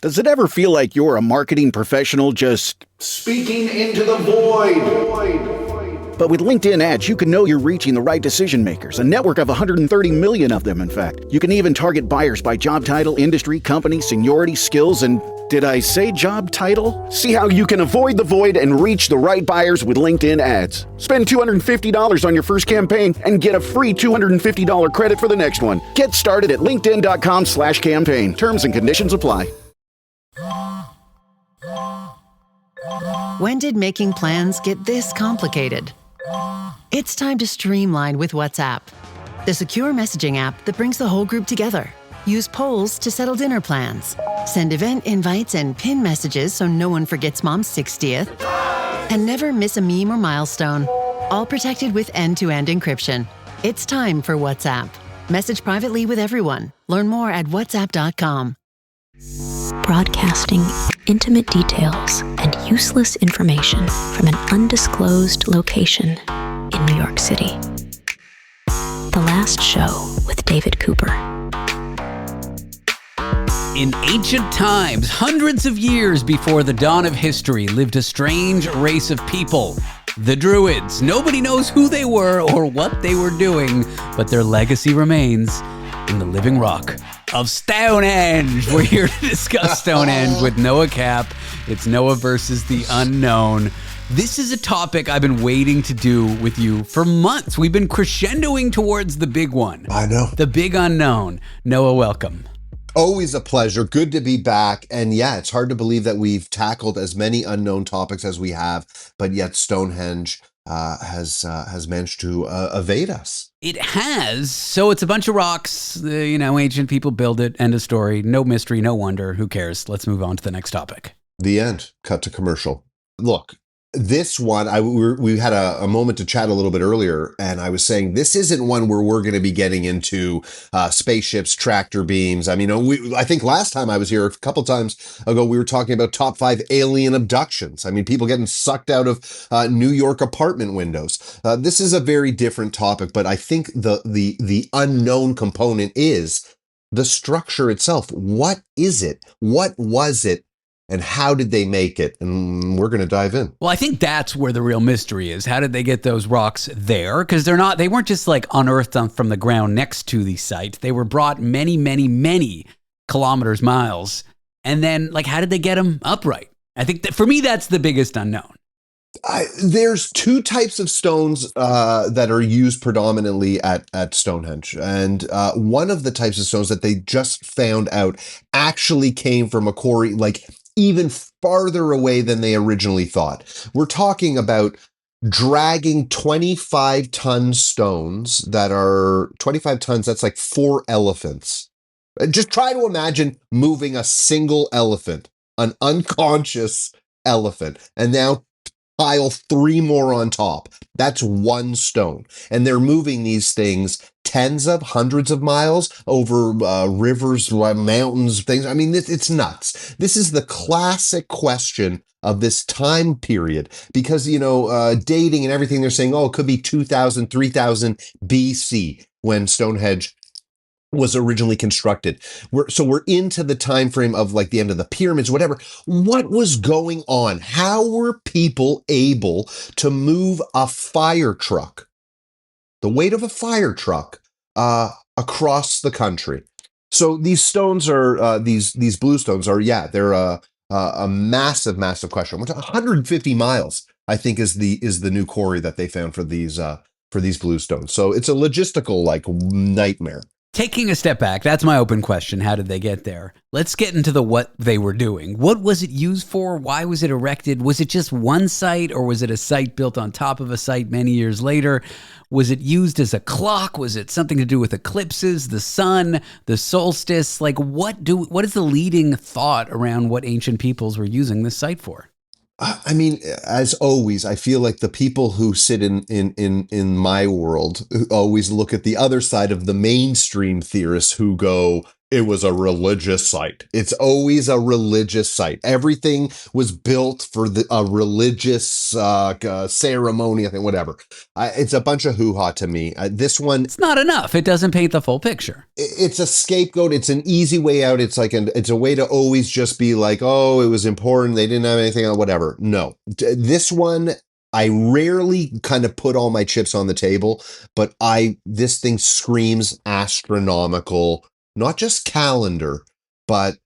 Does it ever feel like you're a marketing professional just speaking into the void? But with LinkedIn ads, you can know you're reaching the right decision makers, a network of 130 million of them, in fact. You can even target buyers by job title, industry, company, seniority, skills, and did I say job title? See how you can avoid the void and reach the right buyers with LinkedIn ads. Spend $250 on your first campaign and get a free $250 credit for the next one. Get started at linkedin.com/campaign. Terms and conditions apply. When did making plans get this complicated? It's time to streamline with WhatsApp, the secure messaging app that brings the whole group together. Use polls to settle dinner plans. Send event invites and pin messages so no one forgets Mom's 60th. And never miss a meme or milestone. All protected with end-to-end encryption. It's time for WhatsApp. Message privately with everyone. Learn more at whatsapp.com. Broadcasting intimate details and useless information from an undisclosed location in New York City. The Last Show with David Cooper. In ancient times, hundreds of years before the dawn of history, lived a strange race of people. The Druids. Nobody knows who they were or what they were doing, but their legacy remains in the living rock of Stonehenge. We're here to discuss Stonehenge with Noah Cappe. It's Noah versus the unknown. This is a topic I've been waiting to do with you for months. We've been crescendoing towards the big one. I know. The big unknown. Noah, welcome. Always a pleasure. Good to be back. And yeah, it's hard to believe that we've tackled as many unknown topics as we have, but yet Stonehenge has managed to evade us. It has. So it's a bunch of rocks. Ancient people build it. End of story. No mystery. No wonder. Who cares? Let's move on to the next topic. The end. Cut to commercial. Look, this one, we had a moment to chat a little bit earlier, and I was saying this isn't one where we're going to be getting into spaceships, tractor beams. I mean, I think last time I was here, a couple times ago, we were talking about top 5 alien abductions. I mean, people getting sucked out of New York apartment windows. This is a very different topic, but I think the unknown component is the structure itself. What is it? What was it? And how did they make it? And we're going to dive in. Well, I think that's where the real mystery is. How did they get those rocks there? Because they weren't just like unearthed from the ground next to the site. They were brought many, many, many kilometers, miles. And then how did they get them upright? I think that for me, that's the biggest unknown. There's 2 types of stones that are used predominantly at Stonehenge. And one of the types of stones that they just found out actually came from a quarry, even farther away than they originally thought. We're talking about dragging 25-ton stones that are 25 tons. That's like 4 elephants. Just try to imagine moving a single elephant, an unconscious elephant, and now pile 3 more on top. That's 1 stone. And they're moving these things hundreds of miles over rivers, mountains, things. I mean, it's nuts. This is the classic question of this time period because, dating and everything, they're saying, it could be 2000, 3000 BC when Stonehenge was originally constructed. We're into the time frame of the end of the pyramids, whatever. What was going on? How were people able to move a fire truck, the weight of a fire truck, across the country? So these stones are these blue stones are they're a massive question. 150 miles, I think, is the new quarry that they found for these blue stones. So it's a logistical nightmare. Taking a step back, that's my open question. How did they get there? Let's get into what they were doing. What was it used for? Why was it erected? Was it just one site, or was it a site built on top of a site many years later? Was it used as a clock? Was it something to do with eclipses, the sun, the solstice? What is the leading thought around what ancient peoples were using this site for? I mean, as always, I feel like the people who sit in my world always look at the other side of the mainstream theorists who go, It was a religious site. It's always a religious site. Everything was built for a religious ceremony, I think, whatever. It's a bunch of hoo-ha to me. This one, It's not enough. It doesn't paint the full picture. it's a scapegoat. It's an easy way out. It's like it's a way to always just be like, oh, it was important. They didn't have anything on whatever. No, this one, I rarely kind of put all my chips on the table, but this thing screams astronomical. Not just calendar, but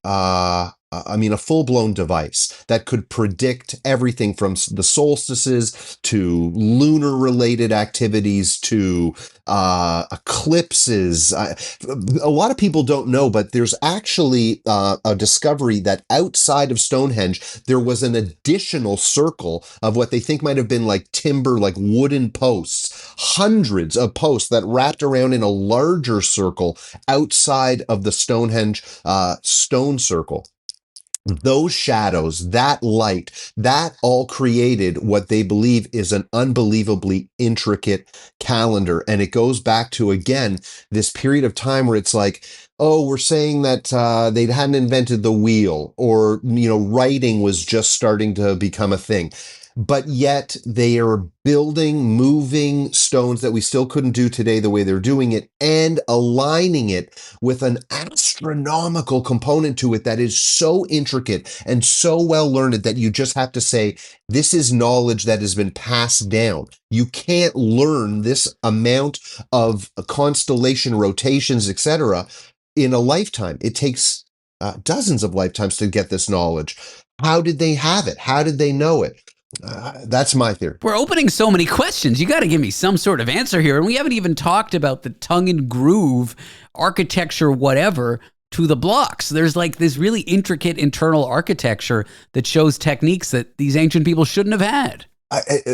I mean, a full-blown device that could predict everything from the solstices to lunar-related activities to eclipses. A lot of people don't know, but there's actually a discovery that outside of Stonehenge, there was an additional circle of what they think might have been like timber, like wooden posts, hundreds of posts that wrapped around in a larger circle outside of the Stonehenge stone circle. Those shadows, that light, that all created what they believe is an unbelievably intricate calendar. And it goes back to, again, this period of time where it's like, oh, we're saying that they hadn't invented the wheel, or, writing was just starting to become a thing. But yet they are building, moving stones that we still couldn't do today the way they're doing it, and aligning it with an astronomical component to it that is so intricate and so well learned that you just have to say, this is knowledge that has been passed down. You can't learn this amount of constellation rotations, etc., in a lifetime. It takes dozens of lifetimes to get this knowledge. How did they have it? How did they know it? That's my theory. We're opening so many questions. You got to give me some sort of answer here. And we haven't even talked about the tongue and groove architecture, whatever, to the blocks. There's like this really intricate internal architecture that shows techniques that these ancient people shouldn't have had.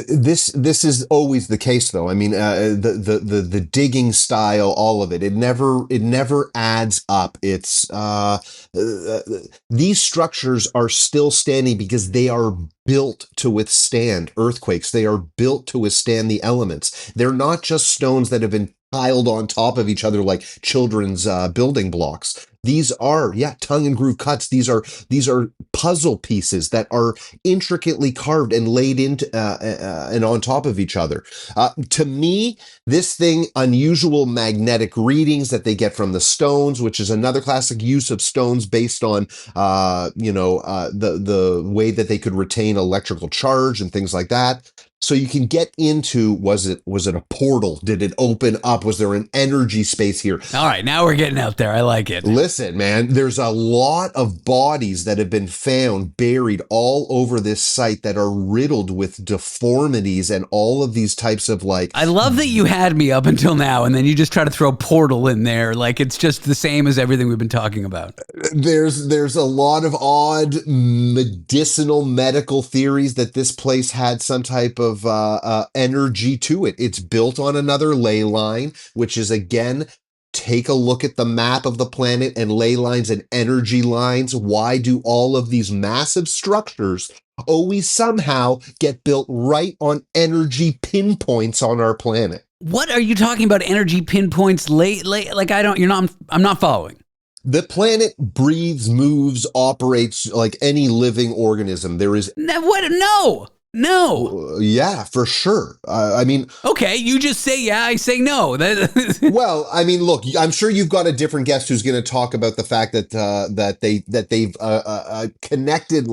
This is always the case, though. I mean, the digging style, all of it, it never adds up. It's these structures are still standing because they are built to withstand earthquakes. They are built to withstand the elements. They're not just stones that have been piled on top of each other like children's building blocks. These are, tongue and groove cuts. These are puzzle pieces that are intricately carved and laid into and on top of each other. To me, this thing, unusual magnetic readings that they get from the stones, which is another classic use of stones based on the way that they could retain electrical charge and things like that. So you can get into, was it a portal? Did it open up? Was there an energy space here? All right, now we're getting out there. I like it. Listen, man, there's a lot of bodies that have been found buried all over this site that are riddled with deformities and all of these types of I love that you had me up until now, and then you just try to throw portal in there. Like it's just the same as everything we've been talking about. There's a lot of odd medicinal medical theories that this place had some type of energy to it. It's built on another ley line, which is, again, take a look at the map of the planet and ley lines and energy lines. Why do all of these massive structures always somehow get built right on energy pinpoints on our planet? What are you talking about? Energy pinpoints? Like I'm not following. The planet breathes, moves, operates like any living organism. There is No. Yeah, for sure. I mean, okay, you just say yeah, I say no. Well, I mean, look, I'm sure you've got a different guest who's going to talk about the fact that they've connected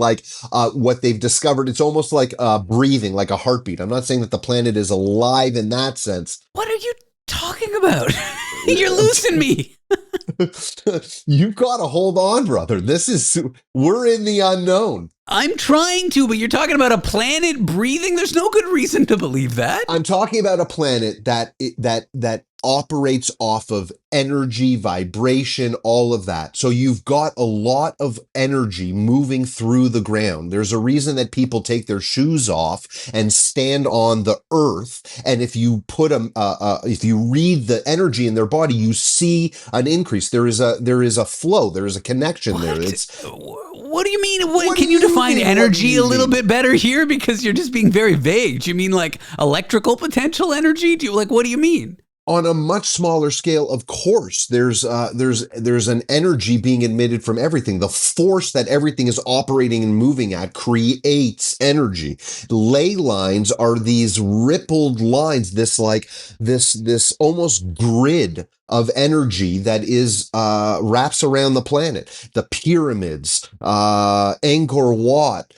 what they've discovered. It's almost like breathing, like a heartbeat. I'm not saying that the planet is alive in that sense. What are you talking about? You're losing me. You've got to hold on, brother. We're in the unknown. I'm trying to, but you're talking about a planet breathing? There's no good reason to believe that. I'm talking about a planet that operates off of energy, vibration, all of that. So you've got a lot of energy moving through the ground. There's a reason that people take their shoes off and stand on the earth. And if you if you read the energy in their body, you see an increase. There is a flow. There is a connection there. What do you mean? Can you define energy a little bit better here? Because you're just being very vague. Do you mean like electrical potential energy? What do you mean? On a much smaller scale, of course, there's an energy being emitted from everything. The force that everything is operating and moving at creates energy. Ley lines are these rippled lines, this almost grid of energy that is wraps around the planet. The pyramids, Angkor Wat,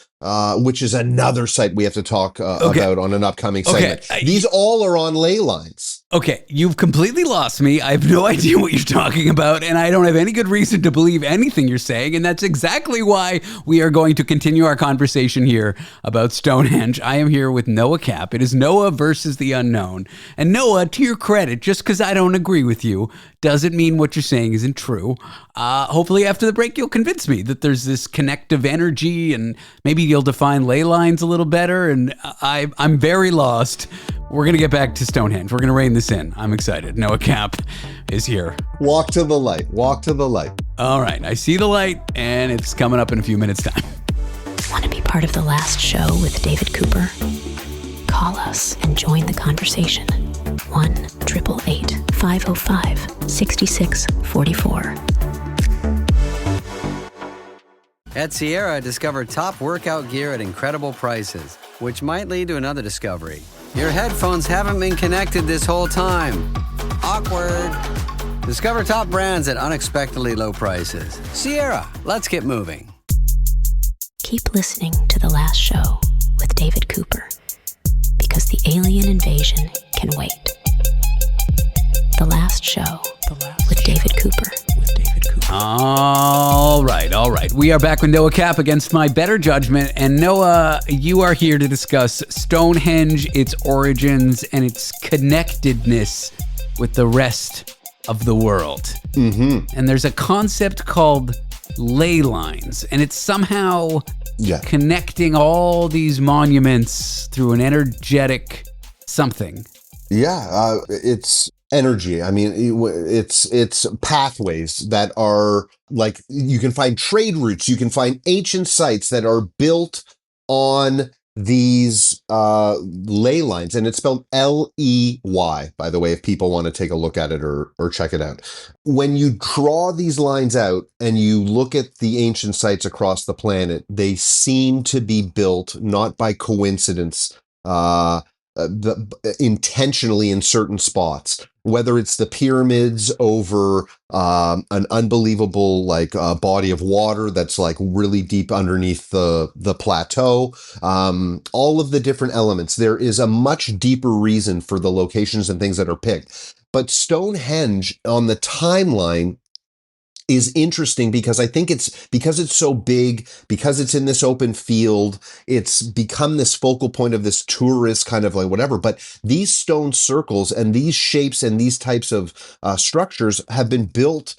which is another site we have to talk about on an upcoming segment. These all are on ley lines. Okay, you've completely lost me. I have no idea what you're talking about, and I don't have any good reason to believe anything you're saying, and that's exactly why we are going to continue our conversation here about Stonehenge. I am here with Noah Cappe. It is Noah versus the unknown. And Noah, to your credit, just because I don't agree with you doesn't mean what you're saying isn't true. Hopefully after the break, you'll convince me that there's this connective energy, and maybe you'll define ley lines a little better, and I'm very lost. We're going to get back to Stonehenge. We're going to rein this in. I'm excited. Noah Cappe is here. Walk to the light. Walk to the light. All right. I see the light, and it's coming up in a few minutes' time. Want to be part of the last show with David Cooper? Call us and join the conversation. 1-888-505-6644. At Sierra, discover top workout gear at incredible prices, which might lead to another discovery. Your headphones haven't been connected this whole time. Awkward. Discover top brands at unexpectedly low prices. Sierra, let's get moving. Keep listening to The Last Show with David Cooper, because the alien invasion can wait. The Last Show with David Cooper. All right. We are back with Noah Cappe against my better judgment. And Noah, you are here to discuss Stonehenge, its origins, and its connectedness with the rest of the world. Mm-hmm. And there's a concept called ley lines, and it's somehow connecting all these monuments through an energetic something. Yeah, it's energy. I mean, it's pathways that are like, you can find trade routes, you can find ancient sites that are built on these ley lines, and it's spelled L-E-Y, by the way, if people want to take a look at it or check it out. When you draw these lines out and you look at the ancient sites across the planet, they seem to be built not by coincidence, intentionally in certain spots, whether it's the pyramids over an unbelievable body of water that's like really deep underneath the plateau, all of the different elements. There is a much deeper reason for the locations and things that are picked. But Stonehenge on the timeline is interesting because I think because it's so big, because it's in this open field, it's become this focal point of this tourist kind of like whatever. But these stone circles and these shapes and these types of structures have been built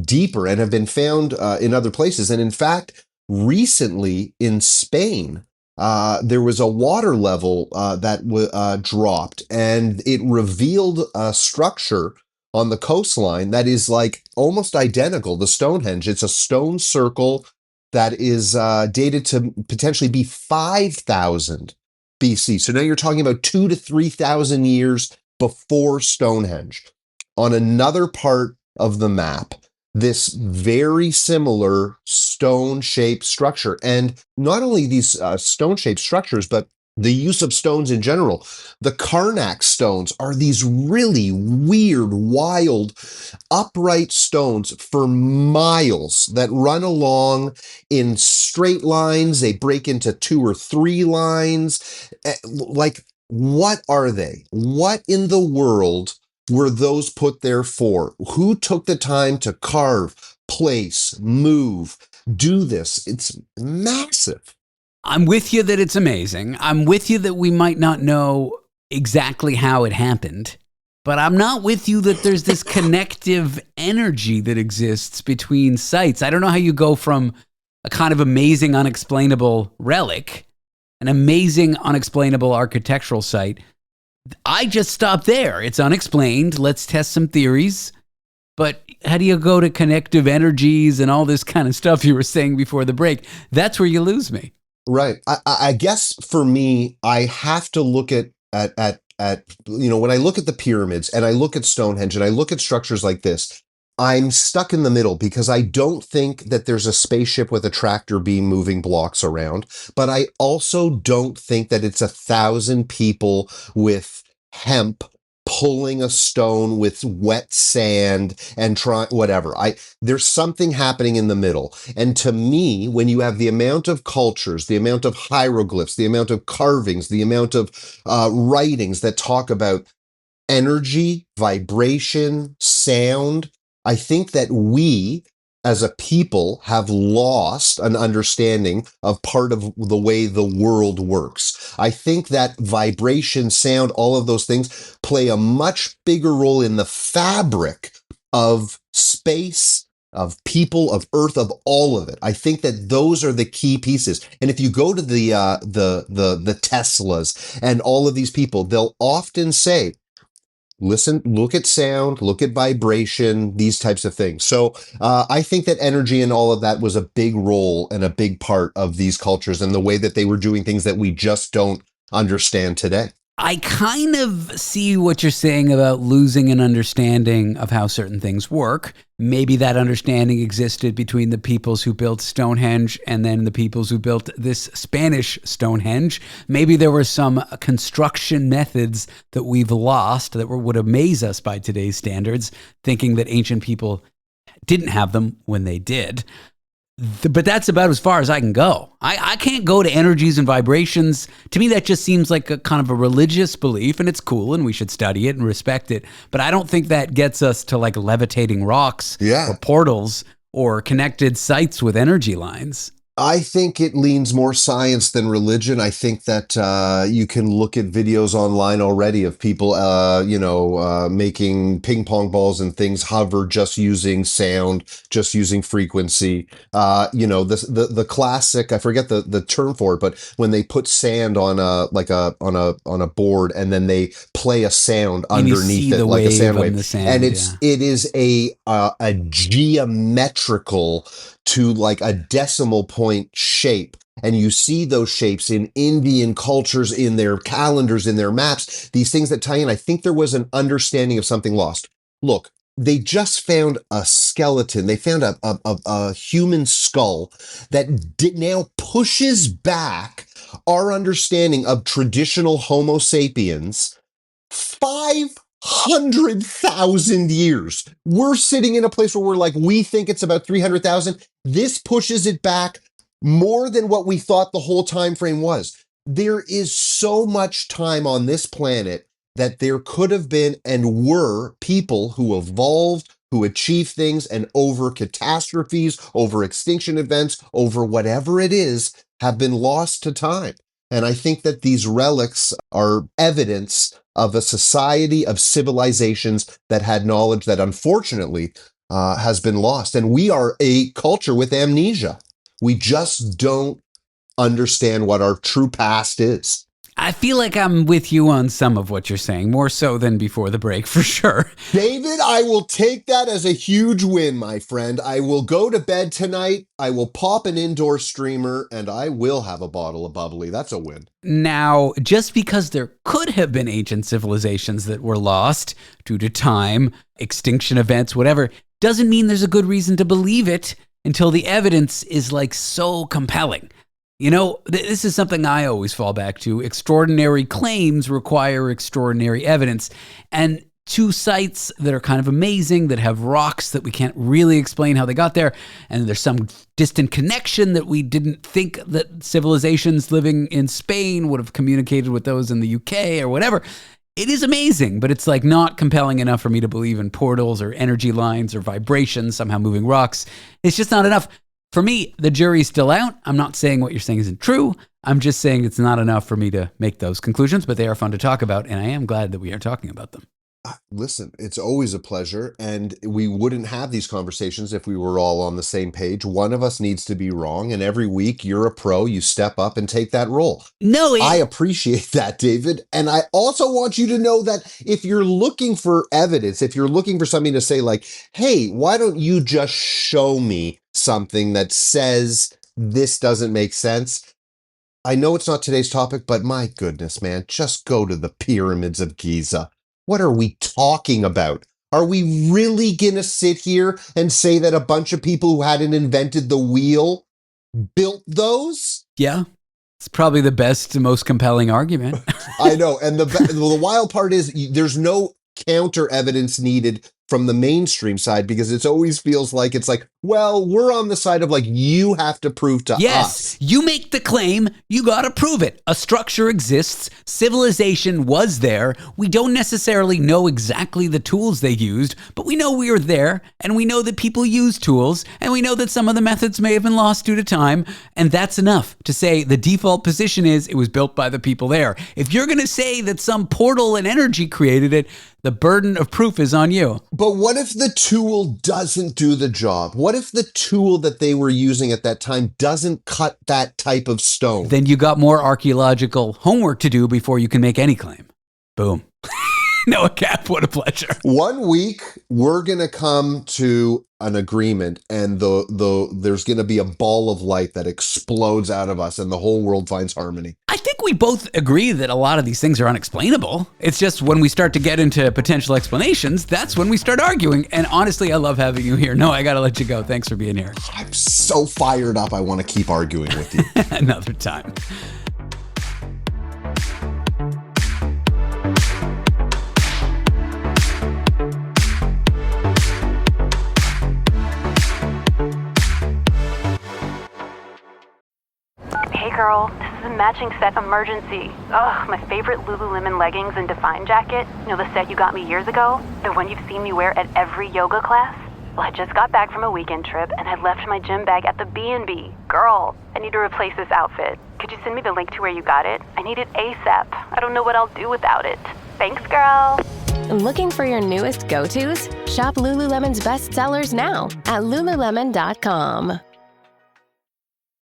deeper and have been found in other places. And in fact, recently in Spain, there was a water level that dropped, and it revealed a structure on the coastline that is like almost identical to Stonehenge. It's a stone circle that is dated to potentially be 5,000 BC. So now you're talking about 2,000 to 3,000 years before Stonehenge. On another part of the map, this very similar stone-shaped structure. And not only these stone-shaped structures, but the use of stones in general. The Karnak stones are these really weird, wild, upright stones for miles that run along in straight lines. They break into 2 or 3 lines. Like, what are they? What in the world were those put there for? Who took the time to carve, place, move, do this? It's massive. I'm with you that it's amazing. I'm with you that we might not know exactly how it happened, but I'm not with you that there's this connective energy that exists between sites. I don't know how you go from a kind of amazing, unexplainable relic, an amazing, unexplainable architectural site. I just stop there. It's unexplained. Let's test some theories. But how do you go to connective energies and all this kind of stuff you were saying before the break? That's where you lose me. Right. I guess for me, I have to look at when I look at the pyramids and I look at Stonehenge and I look at structures like this, I'm stuck in the middle because I don't think that there's a spaceship with a tractor beam moving blocks around, but I also don't think that it's 1,000 people with hemp pulling a stone with wet sand and trying whatever. There's something happening in the middle. And to me, when you have the amount of cultures, the amount of hieroglyphs, the amount of carvings, the amount of writings that talk about energy, vibration, sound, I think that we as a people have lost an understanding of part of the way the world works. I think that vibration, sound, all of those things play a much bigger role in the fabric of space, of people, of earth, of all of it. I think that those are the key pieces. And if you go to the Teslas and all of these people, they'll often say, listen, look at sound, look at vibration, these types of things. So I think that energy and all of that was a big role and a big part of these cultures and the way that they were doing things that we just don't understand today. I kind of see what you're saying about losing an understanding of how certain things work. Maybe that understanding existed between the peoples who built Stonehenge and then the peoples who built this Spanish Stonehenge. Maybe there were some construction methods that we've lost that would amaze us by today's standards, thinking that ancient people didn't have them when they did. But that's about as far as I can go. I can't go to energies and vibrations. To me, that just seems like a kind of a religious belief, and it's cool, and we should study it and respect it. But I don't think that gets us to like levitating rocks or portals or connected sites with energy lines. I think it leans more science than religion. I think that you can look at videos online already of people, making ping pong balls and things hover just using sound, just using frequency. The classic, I forget the term for it, but when they put sand on a board and then they play a sound underneath it, like a sound wave, and it is a geometrical to like a decimal point shape. And you see those shapes in Indian cultures, in their calendars, in their maps, these things that tie in. I think there was an understanding of something lost. Look, they just found a skeleton. They found a human skull that now pushes back our understanding of traditional Homo sapiens 500,000 years. We're sitting in a place where we're like, we think it's about 300,000. This pushes it back more than what we thought the whole time frame was. There is so much time on this planet that there could have been and were people who evolved, who achieved things, and over catastrophes, over extinction events, over whatever it is, have been lost to time. And I think that these relics are evidence of a society of civilizations that had knowledge that unfortunately has been lost. And we are a culture with amnesia. We just don't understand what our true past is. I feel like I'm with you on some of what you're saying, more so than before the break, for sure. David, I will take that as a huge win, my friend. I will go to bed tonight, I will pop an indoor streamer, and I will have a bottle of bubbly. That's a win. Now, just because there could have been ancient civilizations that were lost due to time, extinction events, whatever, doesn't mean there's a good reason to believe it until the evidence is like so compelling. You know, this is something I always fall back to. Extraordinary claims require extraordinary evidence. And two sites that are kind of amazing, that have rocks that we can't really explain how they got there, and there's some distant connection that we didn't think that civilizations living in Spain would have communicated with those in the UK or whatever. It is amazing, but it's like not compelling enough for me to believe in portals or energy lines or vibrations, somehow moving rocks. It's just not enough. For me, the jury's still out. I'm not saying what you're saying isn't true. I'm just saying it's not enough for me to make those conclusions, but they are fun to talk about, and I am glad that we are talking about them. Listen, it's always a pleasure, and we wouldn't have these conversations if we were all on the same page. One of us needs to be wrong, and every week you're a pro, you step up and take that role. I appreciate that, David, and I also want you to know that if you're looking for evidence, if you're looking for something to say like, hey, why don't you just show me something that says this doesn't make sense? I know it's not today's topic, but my goodness, man, just go to the pyramids of Giza. What are we talking about? Are we really gonna sit here and say that a bunch of people who hadn't invented the wheel built those? Yeah. It's probably the best and most compelling argument. I know. And the wild part is there's no counter evidence needed from the mainstream side, because it always feels like it's like, well, we're on the side of like, you have to prove to us. You make the claim, you gotta prove it. A structure exists, civilization was there. We don't necessarily know exactly the tools they used, but we know we were there, and we know that people use tools, and we know that some of the methods may have been lost due to time, and that's enough to say the default position is it was built by the people there. If you're gonna say that some portal and energy created it, the burden of proof is on you. But what if the tool doesn't do the job? What if the tool that they were using at that time doesn't cut that type of stone? Then you got more archaeological homework to do before you can make any claim. Boom. Noah Cappe, what a pleasure. 1 week, we're going to come to an agreement, and there's going to be a ball of light that explodes out of us, and the whole world finds harmony. I think we both agree that a lot of these things are unexplainable. It's just when we start to get into potential explanations, that's when we start arguing. And honestly, I love having you here. No, I got to let you go. Thanks for being here. I'm so fired up. I want to keep arguing with you. Another time. Hey girl, this is a matching set emergency. Ugh, my favorite Lululemon leggings and Define jacket. You know the set you got me years ago? The one you've seen me wear at every yoga class? Well, I just got back from a weekend trip and I left my gym bag at the B&B. Girl, I need to replace this outfit. Could you send me the link to where you got it? I need it ASAP. I don't know what I'll do without it. Thanks, girl. Looking for your newest go-tos? Shop Lululemon's best sellers now at lululemon.com.